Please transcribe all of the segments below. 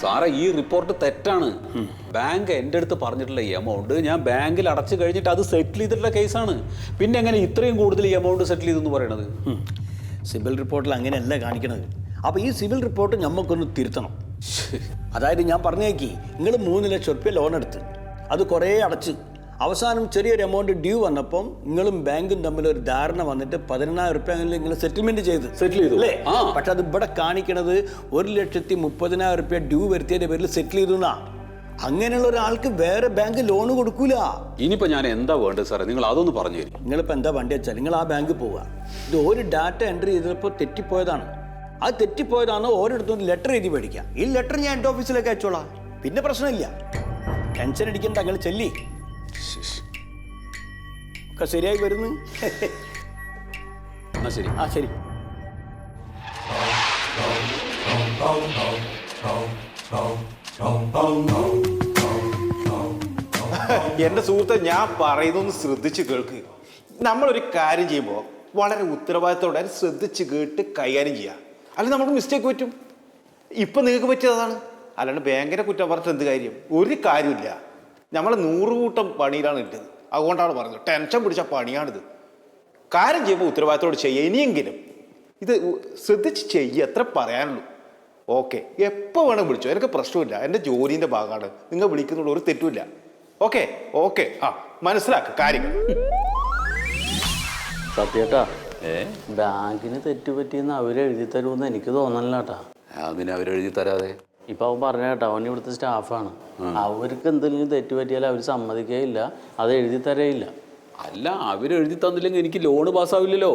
സാറേ ഈ റിപ്പോർട്ട് തെറ്റാണ്. ബാങ്ക് എൻ്റെ അടുത്ത് പറഞ്ഞിട്ടുള്ള എമൗണ്ട് ഞാൻ ബാങ്കിൽ അടച്ചു കഴിഞ്ഞിട്ട് അത് സെറ്റിൽ ചെയ്തിട്ടുള്ള കേസാണ്. പിന്നെ എങ്ങനെ ഇത്രയും കൂടുതൽ എമൗണ്ട് സെറ്റിൽ ചെയ്തെന്ന് പറയണത്? സിബിൽ റിപ്പോർട്ടിൽ അങ്ങനെയല്ല കാണിക്കണത്. അപ്പോൾ ഈ സിബിൽ റിപ്പോർട്ട് നമുക്കൊന്ന് തിരുത്തണം. അതായത് ഞാൻ പറഞ്ഞേക്കി, നിങ്ങൾ 3 ലക്ഷം റുപ്യ ലോൺ എടുത്ത് അത് കുറേ അടച്ച് അവസാനം ചെറിയൊരു എമൗണ്ട് ഡ്യൂ വന്നപ്പം നിങ്ങളും ബാങ്കും തമ്മിൽ ഒരു ധാരണ വന്നിട്ട് 16,000 റുപ്യ നിങ്ങൾ സെറ്റിൽമെന്റ് സെറ്റിൽ ചെയ്തു അല്ലേ? പക്ഷെ അത് ഇവിടെ കാണിക്കണത് 1,30,30,000 റുപ്യ ഡ്യൂ വരുത്തിയതിന്റെ പേരിൽ സെറ്റിൽ ചെയ്തു എന്നാ. അങ്ങനെയുള്ള ഒരാൾക്ക് വേറെ ബാങ്ക് ലോൺ കൊടുക്കൂല. ഇനിയിപ്പോ ഞാൻ എന്താ വേണ്ടത് സാറേ, നിങ്ങൾ അതൊന്ന് പറഞ്ഞു തരും. നിങ്ങളിപ്പോൾ എന്താ വണ്ടി വെച്ചാൽ നിങ്ങൾ ആ ബാങ്ക് പോവുക. ഇത് ഒരു ഡാറ്റ എൻട്രി ചെയ്തപ്പോൾ തെറ്റിപ്പോയതാണ്. അത് തെറ്റിപ്പോയതാണോ ഓരോരുത്തരും ലെറ്റർ എഴുതി മേടിക്കുക. ഈ ലെറ്റർ ഞാൻ എൻ്റെ ഓഫീസിലേക്ക് അയച്ചോളാം, പിന്നെ പ്രശ്നമില്ല. ടെൻഷൻ അടിക്കണ്ട, അങ്ങനെ ചെല്ലി ഒക്കെ ശരിയായി വരുന്നു. എന്നാ ശരി. ആ ശരി. എൻ്റെ സുഹൃത്തെ, ഞാൻ പറയുന്നൊന്ന് ശ്രദ്ധിച്ച് കേൾക്ക്. നമ്മളൊരു കാര്യം ചെയ്യുമ്പോൾ വളരെ ഉത്തരവാദിത്തോടെ ശ്രദ്ധിച്ച് കേട്ട് കൈകാര്യം ചെയ്യുക. അല്ലെങ്കിൽ നമുക്ക് മിസ്റ്റേക്ക് പറ്റും. ഇപ്പം നിങ്ങൾക്ക് പറ്റിയതാണ്. അല്ലാണ്ട് ബാങ്കിനെ കുറ്റം പറഞ്ഞിട്ട് എന്ത് കാര്യം? ഒരു കാര്യമില്ല. നമ്മൾ 100 കൂട്ടം പണിയിലാണ് ഇട്ടത്. അതുകൊണ്ടാണ് പറഞ്ഞത്, ടെൻഷൻ പിടിച്ച പണിയാണിത്. കാര്യം ചെയ്യുമ്പോൾ ഉത്തരവാദിത്തോടെ ചെയ്യുക. ഇനിയെങ്കിലും ഇത് ശ്രദ്ധിച്ച് ചെയ്യുക, എത്ര പറയാനുള്ളൂ. ഓക്കെ, എപ്പോൾ വേണം വിളിച്ചോ, എനിക്ക് പ്രശ്നമില്ല. എൻ്റെ ജോലിൻ്റെ ഭാഗമാണ്. നിങ്ങൾ വിളിക്കുന്നുള്ള ഒരു തെറ്റുമില്ല. ഓക്കെ ഓക്കെ, ആ മനസ്സിലാക്കുക കാര്യങ്ങൾ. സത്യേട്ടാ, ബാങ്കിന് തെറ്റുപറ്റിയെന്ന് അവരെഴുതി തരുമെന്ന് എനിക്ക് തോന്നണില്ല കേട്ടാ. അതിന് അവരെഴുതി തരാതെ ഇപ്പൊ അവൻ പറഞ്ഞ കേട്ടോ, അവൻ ഇവിടുത്തെ സ്റ്റാഫാണ്. അവർക്ക് എന്തെങ്കിലും തെറ്റുപറ്റിയാൽ അവർ സമ്മതിക്കുകയില്ല, അത് എഴുതി തരയില്ല. അല്ല, അവരെഴുതി തന്നില്ലെങ്കിൽ എനിക്ക് ലോണ് പാസ്സാവില്ലല്ലോ.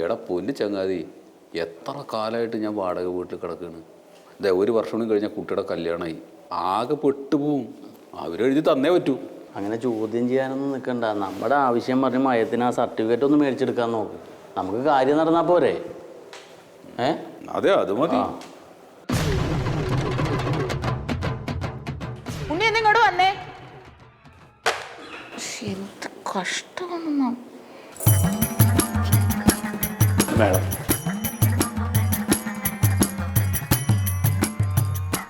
എടാ പൊന്നു ചങ്ങാതി, എത്ര കാലമായിട്ട് ഞാൻ വാടക വീട്ടിൽ കിടക്കുകയാണ്. ഇതേ 1 വർഷം കൂടി കഴിഞ്ഞാൽ കുട്ടിയുടെ കല്യാണമായി. ആകെ പെട്ടുപോവും. അവരെഴുതി തന്നേ പറ്റൂ. അങ്ങനെ ചോദ്യം ചെയ്യാനൊന്നും നിൽക്കണ്ട. നമ്മുടെ ആവശ്യം പറഞ്ഞ് മയത്തിന് ആ സർട്ടിഫിക്കറ്റ് ഒന്ന് മേടിച്ചെടുക്കാൻ നോക്ക്. നമുക്ക് കാര്യം നടന്നാൽ പോരെ? അതെ, അത് മതി. ഉണ്ണി എന്നിങ്ങോട്ട് വന്നേ. എന്ത് കഷ്ടമാണ്. മേഡം,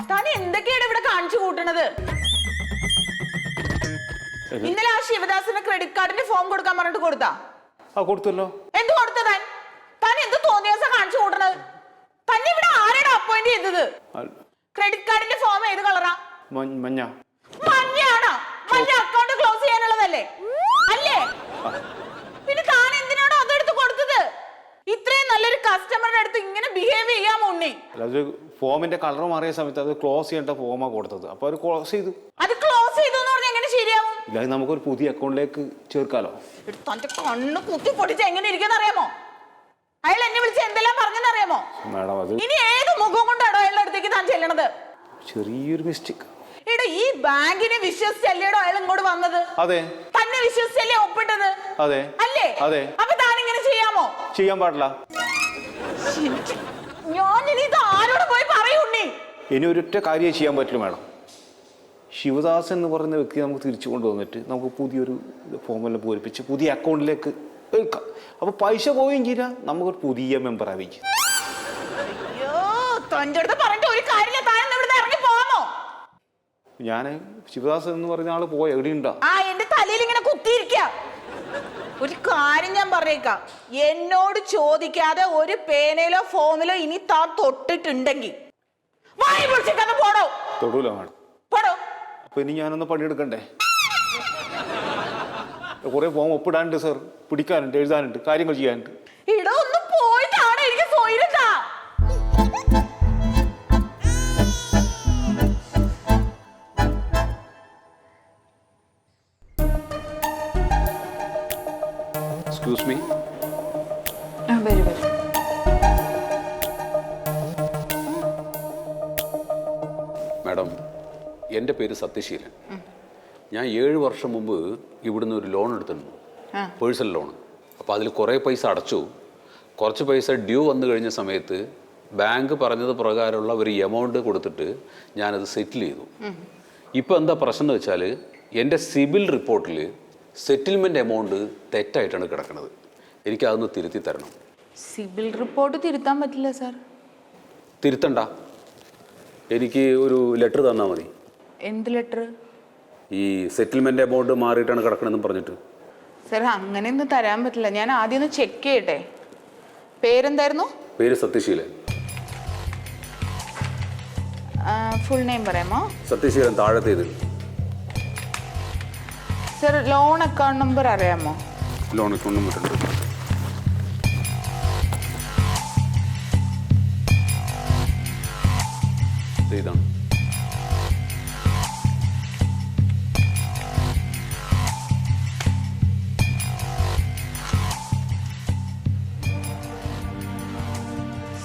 താൻ എന്തൊക്കെയാണ് ഇവിടെ കാണിച്ചു കൂട്ടണത്? ഇന്നലെ ആ ശിവദാസിന് ക്രെഡിറ്റ് കാർഡിന്റെ ഫോം കൊടുക്കാൻ പറഞ്ഞിട്ട് കൊടുത്താ? ആ കൊടുത്തല്ലോ. എന്ത് കൊടുത്ത താൻ? താൻ എന്ത് തോന്നിയ ദിവസം കാണിച്ചു കൂട്ടണത്? തന്നെ ഇവിടെ ആരാണ് അപ്പോയിന്റ് ചെയ്തത്? ക്രെഡിറ്റ് കാർഡിന്റെ ഫോം ഏത് കളറാ? മഞ്ഞ. മഞ്ഞയാണോ? മഞ്ഞ അക്കൗണ്ട് ക്ലോസ് ചെയ്യാനുള്ളതല്ലേ അല്ലേ? പിന്നെ താൻ എന്തിനാണോ അതെടുത്ത് കൊടുത്തത്? ഇത്രയും നല്ലൊരു കസ്റ്റമറുടെ അടുത്ത് ഇങ്ങനെ ബിഹേവ് ചെയ്യാമോ ഉണ്ണി? അത് ഫോമിന്റെ കളർ മാറിയ സമയത്ത് അത് ക്ലോസ് ചെയ്യേണ്ട ഫോമാ കൊടുത്തത്. അപ്പൊ അത് ക്ലോസ് ചെയ്തു. അത് ക്ലോസ് ചെയ്തു എന്ന് പറഞ്ഞാൽ എങ്ങനെ ശരിയാവും? ഇല്ല, നമുക്കൊരു പുതിയ അക്കൗണ്ടിലേക്ക് ചേർക്കാലോ. തന്റെ കണ്ണ് കുത്തി പൊട്ടിച്ച് എങ്ങനെ ഇരിക്കുന്ന അറിയാമോ? അയാൾ എന്നെ വിളിച്ച് എന്തെല്ലാം പറഞ്ഞെന്നറിയാമോ? മാഡം, അത് ഇനി ഏത് മുഖം കൊണ്ടാണോ അയാളുടെ അടുത്തേക്ക് താൻ ചെല്ലണത്? ചെറിയൊരു മിസ്റ്റേക്ക്. എടാ, ഈ ബാങ്കിനെ വിശ്വസിച്ചല്ലേടോ അയാൾ ഇങ്ങോട്ട് വന്നത്? അതെ. തന്നെ വിശ്വസിച്ചല്ലേ ഒപ്പിട്ടത്? അതെ. അല്ലേ? അതെ. അപ്പൊ താൻ ഇങ്ങനെ ചെയ്യാമോ? ചെയ്യാൻ പാടില്ല. ഞാൻ ഇനി ഇത് ആരോട് പോയി പറയൂണ്ണി? ഇനി ഒരൊറ്റ കാര്യം ചെയ്യാൻ പറ്റില്ല മാഡം. ശിവദാസൻ എന്ന് പറയുന്ന വ്യക്തി നമുക്ക് തിരിച്ചു കൊണ്ടുവന്നിട്ട് നമുക്ക് പുതിയൊരു ഫോമെല്ലാം പൂരിപ്പിച്ച് പുതിയ അക്കൗണ്ടിലേക്ക് എടുക്കാം. അപ്പൊ പൈസ പോവുകയും ചെയ്യാം, നമുക്കൊരു പുതിയ മെമ്പർ ആവുകയും. അയ്യോ, തന്റെ അടുത്ത് പറഞ്ഞിട്ട് ഒരു കാര്യമില്ല. താൻ ഇവിടുന്ന് ഇറങ്ങി പോവാമോ? ഞാൻ ശിവദാസൻ എന്ന് പറയുന്ന ആള് പോയ എവിടെയുണ്ടോ? ആ, എന്റെ തലയിൽ ഇങ്ങനെ കുത്തിയിരിക്ക. ഒരു കാര്യം ഞാൻ പറഞ്ഞേക്കാം, എന്നോട് ചോദിക്കാതെ ഒരു പേനയിലോ ഫോമിലോ ഇനി താൻ തൊട്ടിട്ടുണ്ടെങ്കിൽ വായി പൊളിച്ചിട്ടൊന്ന് പോടോ. തൊടൂല മാഡം. പോടോ. അപ്പൊ ഇനി ഞാനൊന്ന് പണിയെടുക്കണ്ടേ? കുറെ ഫോം ഒപ്പിടാനുണ്ട് സർ, പിടിക്കാനുണ്ട്, എഴുതാനുണ്ട്, കാര്യങ്ങൾ ചെയ്യാനുണ്ട്. ഇവിടെ ഒന്ന് പോയിട്ടാണ് എനിക്ക് സോയിരട്ടാ. Excuse me. മാഡം, എൻ്റെ പേര് സത്യശീലൻ. ഞാൻ 7 വർഷം മുമ്പ് ഇവിടുന്ന് ഒരു ലോൺ എടുത്തിരുന്നു, പേഴ്സണൽ ലോൺ. അപ്പോൾ അതിൽ കുറേ പൈസ അടച്ചു. കുറച്ച് പൈസ ഡ്യൂ വന്നു കഴിഞ്ഞ സമയത്ത് ബാങ്ക് പറഞ്ഞത് പ്രകാരമുള്ള ഒരു എമൗണ്ട് കൊടുത്തിട്ട് ഞാനത് സെറ്റിൽ ചെയ്തു. ഇപ്പോൾ എന്താ പ്രശ്നം എന്ന് വെച്ചാൽ, എൻ്റെ സിബിൽ റിപ്പോർട്ടിൽ സെറ്റിൽമെൻറ്റ് എമൗണ്ട് തെറ്റായിട്ടാണ് കിടക്കുന്നത്. എനിക്കതൊന്ന് തിരുത്തി തരണം. സിബിൽ റിപ്പോർട്ട് തിരുത്താൻ പറ്റില്ല സാർ. തിരുത്തണ്ട. എനിക്ക് ഒരു ലെറ്റർ തന്നാൽ മതി. എന്ത് ലെറ്റർ? ഈ സെറ്റിൽമെന്റ് എമൗണ്ട് മാറിയിട്ടാണ് കിടക്കണമെന്ന് പറഞ്ഞിട്ട്. സാർ അങ്ങനെയൊന്നും തരാൻ പറ്റില്ല. ഞാൻ ആദ്യം ഒന്ന് ചെക്ക് ചെയ്യട്ടെ. പേരെന്തായിരുന്നു? പേര് സത്യശീലൻ. ഫുൾ നെയിം പറയാമോ? സത്യശീലൻ താഴത്തേത്. സാർ ലോൺ അക്കൗണ്ട് നമ്പർ അറിയാമോ? ലോൺ അക്കൗണ്ട് നമ്പർ ഉണ്ട്. ഇതാണ്.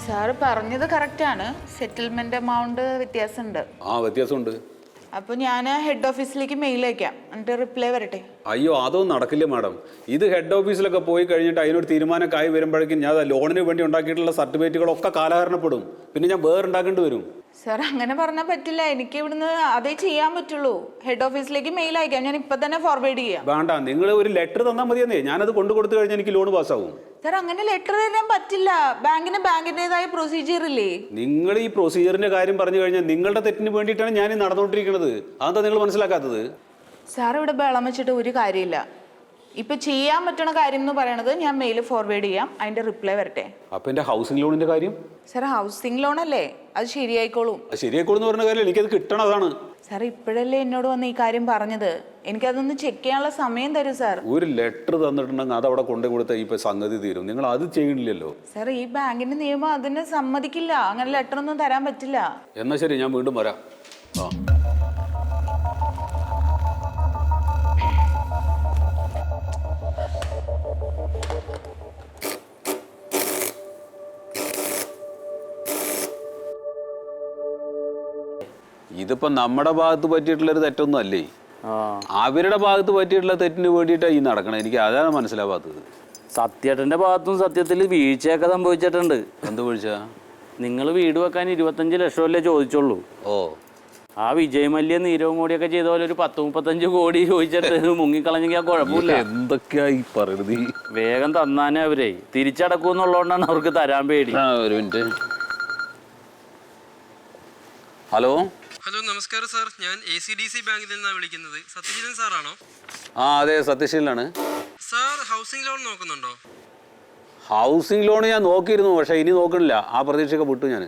സാറ് പറഞ്ഞത് കറക്റ്റാണ്. സെറ്റിൽമെന്റ് എമൗണ്ട് വ്യത്യാസമുണ്ട്. വ്യത്യാസമുണ്ട്. അപ്പോൾ ഞാൻ ഹെഡ് ഓഫീസിലേക്ക് മെയിൽ അയക്കാം, എന്നിട്ട് റിപ്ലൈ വരട്ടെ. അയ്യോ, അതൊന്നും നടക്കില്ല മാഡം. ഇത് ഹെഡ് ഓഫീസിലൊക്കെ പോയി കഴിഞ്ഞിട്ട് അതിനൊരു തീരുമാനമൊക്കെ വരുമ്പോഴേക്കും ഞാൻ ലോണിന് വേണ്ടി ഉണ്ടാക്കിയിട്ടുള്ള സർട്ടിഫിക്കറ്റുകളൊക്കെ കാലഹരണപ്പെടും. പിന്നെ ഞാൻ വേറെ ഉണ്ടാക്കേണ്ടി വരും. സാർ അങ്ങനെ പറഞ്ഞാൽ പറ്റില്ല. എനിക്ക് ഇവിടുന്ന് അതേ ചെയ്യാൻ പറ്റുള്ളൂ. ഹെഡ് ഓഫീസിലേക്ക് മെയിൽ അയക്കാം. ഞാൻ ഇപ്പം തന്നെ ഫോർവേഡ് ചെയ്യാം. വേണ്ട, നിങ്ങൾ ഒരു ലെറ്റർ തന്നാൽ മതിയെന്നേ. ഞാനത് കൊണ്ടു കൊടുത്തു കഴിഞ്ഞാൽ എനിക്ക് ലോൺ പാസ്സാവും. സാർ അങ്ങനെ ലെറ്റർ തരാൻ പറ്റില്ല. ബാങ്കിൻ്റെതായ പ്രൊസീജിയർ ഇല്ലേ? നിങ്ങൾ ഈ പ്രൊസീജിയറിന്റെ കാര്യം പറഞ്ഞു കഴിഞ്ഞാൽ നിങ്ങളുടെ തെറ്റിന് വേണ്ടിയിട്ടാണ് ഞാൻ ഈ നടന്നുകൊണ്ടിരിക്കുന്നത്. അതെന്താ നിങ്ങൾ മനസ്സിലാക്കാത്തത്? സാർ ഇവിടെ ബഹളം വെച്ചിട്ട് ഒരു കാര്യമില്ല. ഇപ്പൊ ചെയ്യാൻ പറ്റുന്ന കാര്യം എന്ന് പറയണത് ഞാൻ മെയിൽ ഫോർവേഡ് ചെയ്യാം, അതിന്റെ റിപ്ലൈ വരട്ടെ. അപ്പൊ എന്റെ ഹൗസിംഗ് ലോണിന്റെ കാര്യം? സാർ ഹൗസിംഗ് ലോൺ അല്ലേ, അത് ശരിയായിക്കോളും. ശരിയായിക്കോളും എന്ന് പറഞ്ഞ കാര്യം എനിക്കത് കിട്ടണതാണ്. സാർ ഇപ്പോഴല്ലേ എന്നോട് വന്ന് ഈ കാര്യം പറഞ്ഞത്. എനിക്കതൊന്ന് ചെക്ക് ചെയ്യാനുള്ള സമയം തരൂ സാർ. ഒരു ലെറ്റർ തന്നിട്ടുണ്ടെങ്കിൽ അത് അവിടെ കൊണ്ടു കൊടുത്താൽ ഇപ്പൊ സംഗതി തീരും. നിങ്ങൾ അത് ചെയ്യണില്ലല്ലോ. സാർ ഈ ബാങ്കിന്റെ നിയമം അതിന് സമ്മതിക്കില്ല. അങ്ങനെ ലെറ്റർ ഒന്നും തരാൻ പറ്റില്ല. എന്നാ ശരി, ഞാൻ വീണ്ടും വരാം. ഇതിപ്പോ നമ്മുടെ ഭാഗത്ത് പറ്റിയിട്ടുള്ളൊരു തെറ്റൊന്നും അല്ലേ, അവരുടെ ഭാഗത്ത് പറ്റിയിട്ടുള്ള തെറ്റിന് വേണ്ടിയിട്ടാണ് ഈ നടക്കണം. എനിക്ക് അതാണ് മനസ്സിലാവാത്തത്. സത്യേട്ടൻ്റെ ഭാഗത്തും സത്യത്തിൽ വീഴ്ചയൊക്കെ സംഭവിച്ചിട്ടുണ്ട്. എന്ത് വീഴ്ച? നിങ്ങൾ വീട് വെക്കാൻ 25 ലക്ഷമല്ലേ ചോദിച്ചുള്ളൂ. ആ വിജയ് മല്യ നീരവും കൂടിയൊക്കെ ചെയ്ത പോലെ ഒരു 10-35 കോടി ചോദിച്ചിട്ട് മുങ്ങിക്കളഞ്ഞെങ്കിൽ ആ കുഴപ്പമില്ല. എന്തൊക്കെയാ ഈ പറയുന്നത്? വേഗം തന്നാനേ അവരെ തിരിച്ചടക്കൂന്നുള്ളതുകൊണ്ടാണ് അവർക്ക് തരാൻ പേടി. ഒരു മിനിറ്റ്. ഹലോ ഹലോ, നമസ്കാരം സാർ. ഞാൻ ACDC ബാങ്കിൽ നിന്നാണ് വിളിക്കുന്നത്. സത്യശീലൻ സാറാണോ? അതെ, സത്യശീലനാണ്. സാർ ഹൗസിംഗ് ലോൺ നോക്കുന്നുണ്ടോ? ഹൗസിംഗ് ലോൺ ഞാൻ നോക്കിയിരുന്നു, പക്ഷെ ഇനി നോക്കണില്ല. ആ പ്രതീക്ഷയൊക്കെ വിട്ടു ഞാൻ.